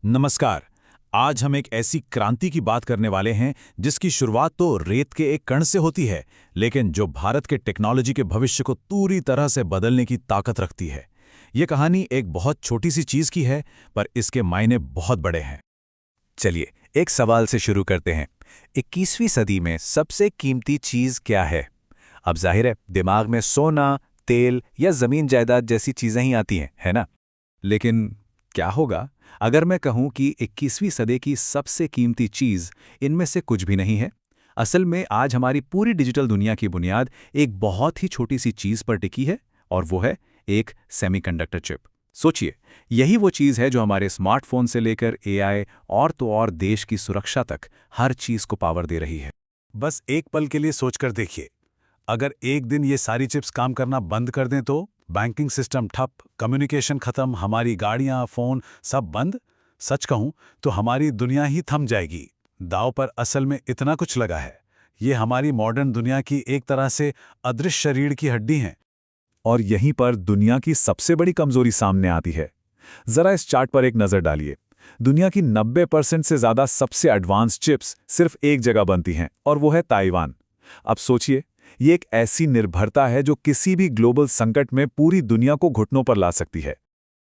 नमस्कार। आज हम एक ऐसी क्रांति की बात करने वाले हैं जिसकी शुरुआत तो रेत के एक कण से होती है, लेकिन जो भारत के टेक्नोलॉजी के भविष्य को पूरी तरह से बदलने की ताकत रखती है। ये कहानी एक बहुत छोटी सी चीज की है, पर इसके मायने बहुत बड़े हैं। चलिए एक सवाल से शुरू करते हैं। 21वीं सदी में सबसे कीमती चीज क्या है? अब जाहिर है दिमाग में सोना, तेल या जमीन जायदाद जैसी चीजें ही आती हैं, है ना? लेकिन क्या होगा अगर मैं कहूं कि 21वीं सदी की सबसे कीमती चीज इनमें से कुछ भी नहीं है? असल में आज हमारी पूरी डिजिटल दुनिया की बुनियाद एक बहुत ही छोटी सी चीज पर टिकी है, और वो है एक सेमीकंडक्टर चिप। सोचिए, यही वो चीज़ है जो हमारे स्मार्टफोन से लेकर एआई और तो और देश की सुरक्षा तक हर चीज़ को पावर दे रही है। बस एक पल के लिए सोचकर देखिए, अगर एक दिन ये सारी चिप्स काम करना बंद कर दें तो बैंकिंग सिस्टम ठप, कम्युनिकेशन खत्म, हमारी गाड़ियां, फोन सब बंद। सच कहूं तो हमारी दुनिया ही थम जाएगी। दांव पर असल में इतना कुछ लगा है। ये हमारी मॉडर्न दुनिया की एक तरह से अदृश्य रीढ़ की हड्डी हैं। और यहीं पर दुनिया की सबसे बड़ी कमजोरी सामने आती है। जरा इस चार्ट पर एक नजर डालिए। दुनिया की 90% से ज्यादा सबसे एडवांस चिप्स सिर्फ एक जगह बनती हैं, और वो है ताइवान। अब सोचिए, ये एक ऐसी निर्भरता है जो किसी भी ग्लोबल संकट में पूरी दुनिया को घुटनों पर ला सकती है।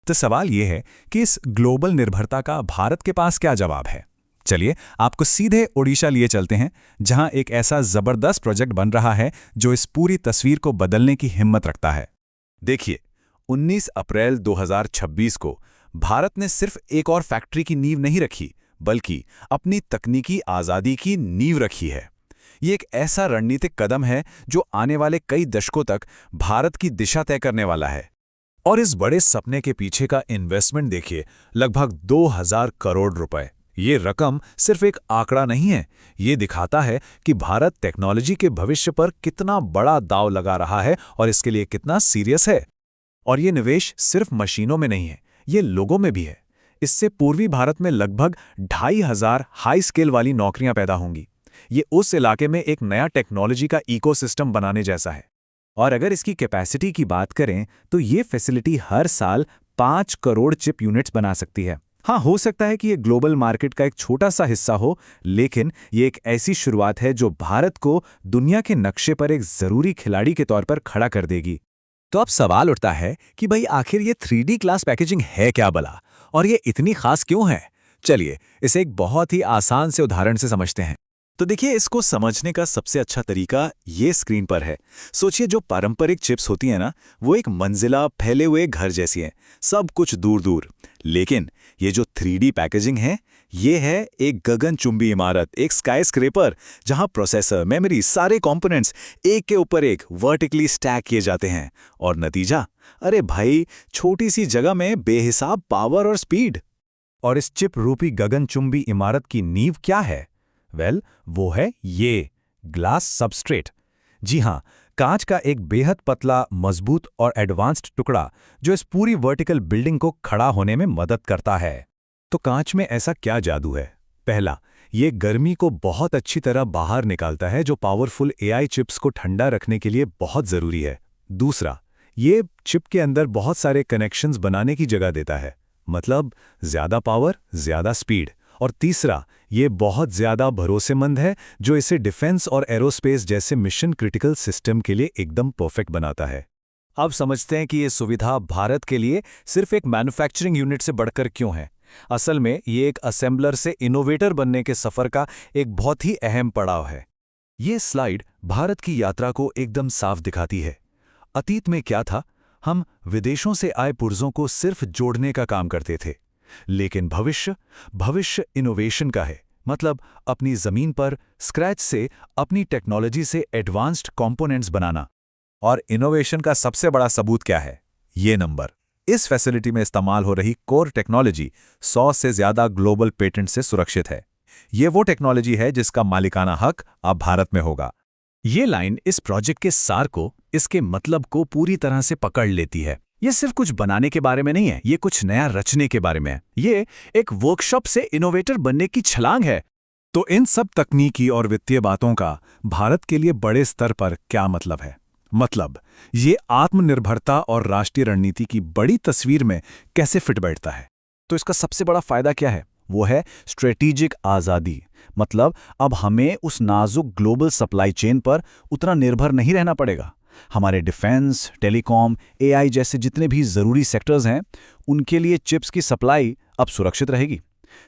तो सवाल ये है कि इस ग्लोबल निर्भरता का भारत के पास क्या जवाब है? चलिए आपको सीधे ओडिशा लिए चलते हैं, जहां एक ऐसा जबरदस्त प्रोजेक्ट बन रहा है जो इस पूरी तस्वीर को बदलने की हिम्मत रखता है। देखिए, 19 अप्रैल 2026 को भारत ने सिर्फ एक और फैक्ट्री की नींव नहीं रखी, बल्कि अपनी तकनीकी आज़ादी की नींव रखी है। ये एक ऐसा रणनीतिक कदम है जो आने वाले कई दशकों तक भारत की दिशा तय करने वाला है। और इस बड़े सपने के पीछे का इन्वेस्टमेंट देखिए, लगभग 2000 करोड़ रुपए। ये रकम सिर्फ एक आंकड़ा नहीं है, ये दिखाता है कि भारत टेक्नोलॉजी के भविष्य पर कितना बड़ा दांव लगा रहा है और इसके लिए कितना सीरियस है। और ये निवेश सिर्फ मशीनों में नहीं है, ये लोगों में भी है। इससे पूर्वी भारत में लगभग 2500 हाई स्केल वाली नौकरियां पैदा होंगी। ये उस इलाके में एक नया टेक्नोलॉजी का इकोसिस्टम बनाने जैसा है। और अगर इसकी कैपेसिटी की बात करें तो ये फैसिलिटी हर साल 5 करोड़ चिप यूनिट्स बना सकती है। हाँ, हो सकता है कि ये ग्लोबल मार्केट का एक छोटा सा हिस्सा हो, लेकिन ये एक ऐसी शुरुआत है जो भारत को दुनिया के नक्शे पर एक जरूरी खिलाड़ी के तौर पर खड़ा कर देगी। तो अब सवाल उठता है कि भाई आखिर ये 3D ग्लास पैकेजिंग है क्या भला, और ये इतनी खास क्यों है? चलिए इसे एक बहुत ही आसान से उदाहरण से समझते हैं। तो देखिए, इसको समझने का सबसे अच्छा तरीका ये स्क्रीन पर है। सोचिए, जो पारंपरिक चिप्स होती हैं ना, वो एक मंजिला फैले हुए घर जैसी हैं, सब कुछ दूर दूर। लेकिन ये जो 3D पैकेजिंग है, ये है एक गगनचुंबी इमारत, एक स्काईस्क्रेपर, जहां प्रोसेसर, मेमोरी, सारे कंपोनेंट्स एक के ऊपर एक वर्टिकली स्टैक किए जाते हैं। और नतीजा, अरे भाई, छोटी सी जगह में बेहिसाब पावर और स्पीड। और इस चिप रूपी गगनचुंबी इमारत की नींव क्या है? वो है ये ग्लास सबस्ट्रेट। जी हां, कांच का एक बेहद पतला, मजबूत और एडवांस्ड टुकड़ा जो इस पूरी वर्टिकल बिल्डिंग को खड़ा होने में मदद करता है। तो कांच में ऐसा क्या जादू है? पहला, ये गर्मी को बहुत अच्छी तरह बाहर निकालता है, जो पावरफुल एआई चिप्स को ठंडा रखने के लिए बहुत जरूरी है। दूसरा, ये चिप के अंदर बहुत सारे कनेक्शंस बनाने की जगह देता है, मतलब ज्यादा पावर, ज्यादा स्पीड। और तीसरा, ये बहुत ज्यादा भरोसेमंद है, जो इसे डिफेंस और एरोस्पेस जैसे मिशन क्रिटिकल सिस्टम के लिए एकदम परफेक्ट बनाता है। अब समझते हैं कि ये सुविधा भारत के लिए सिर्फ एक मैन्युफैक्चरिंग यूनिट से बढ़कर क्यों है। असल में ये एक असेंबलर से इनोवेटर बनने के सफर का एक बहुत ही अहम पड़ाव है। ये स्लाइड भारत की यात्रा को एकदम साफ दिखाती है। अतीत में क्या था? हम विदेशों से आए पुर्जों को सिर्फ जोड़ने का काम करते थे। लेकिन भविष्य इनोवेशन का है, मतलब अपनी जमीन पर स्क्रैच से, अपनी टेक्नोलॉजी से एडवांस्ड कंपोनेंट्स बनाना। और इनोवेशन का सबसे बड़ा सबूत क्या है? ये नंबर। इस फैसिलिटी में इस्तेमाल हो रही कोर टेक्नोलॉजी 100 से ज्यादा ग्लोबल पेटेंट से सुरक्षित है। ये वो टेक्नोलॉजी है जिसका मालिकाना हक अब भारत में होगा। ये लाइन इस प्रोजेक्ट के सार को, इसके मतलब को पूरी तरह से पकड़ लेती है। ये सिर्फ कुछ बनाने के बारे में नहीं है, ये कुछ नया रचने के बारे में है। ये एक वर्कशॉप से इनोवेटर बनने की छलांग है। तो इन सब तकनीकी और वित्तीय बातों का भारत के लिए बड़े स्तर पर क्या मतलब है? मतलब ये आत्मनिर्भरता और राष्ट्रीय रणनीति की बड़ी तस्वीर में कैसे फिट बैठता है? तो इसका सबसे बड़ा फायदा क्या है? वो है स्ट्रेटेजिक आज़ादी। मतलब अब हमें उस नाजुक ग्लोबल सप्लाई चेन पर उतना निर्भर नहीं रहना पड़ेगा। हमारे डिफेंस, टेलीकॉम, एआई जैसे जितने भी ज़रूरी सेक्टर्स हैं, उनके लिए चिप्स की सप्लाई अब सुरक्षित रहेगी।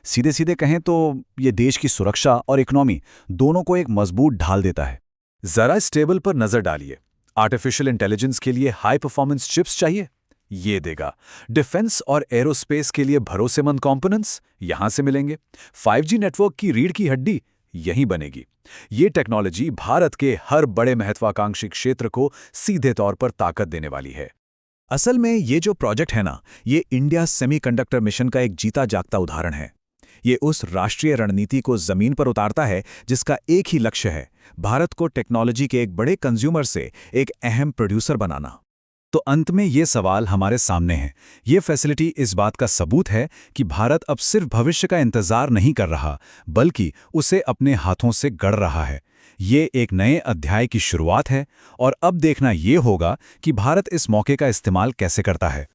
सीधे सीधे कहें तो ये देश की सुरक्षा और इकोनॉमी दोनों को एक मजबूत ढाल देता है। जरा इस टेबल पर नजर डालिए। आर्टिफिशियल इंटेलिजेंस के लिए हाई परफॉर्मेंस चिप्स चाहिए, ये देगा। डिफेंस और एरोस्पेस के लिए भरोसेमंद कंपोनेंट्स यहां से मिलेंगे। 5G नेटवर्क की रीढ़ की हड्डी यहीं बनेगी। ये टेक्नोलॉजी भारत के हर बड़े महत्वाकांक्षी क्षेत्र को सीधे तौर पर ताकत देने वाली है। असल में ये जो प्रोजेक्ट है ना, ये इंडिया सेमीकंडक्टर मिशन का एक जीता जागता उदाहरण है। ये उस राष्ट्रीय रणनीति को जमीन पर उतारता है जिसका एक ही लक्ष्य है, भारत को टेक्नोलॉजी के एक बड़े कंज्यूमर से एक अहम प्रोड्यूसर बनाना। तो अंत में ये सवाल हमारे सामने है। ये फैसिलिटी इस बात का सबूत है कि भारत अब सिर्फ भविष्य का इंतजार नहीं कर रहा, बल्कि उसे अपने हाथों से गढ़ रहा है। ये एक नए अध्याय की शुरुआत है और अब देखना ये होगा कि भारत इस मौके का इस्तेमाल कैसे करता है।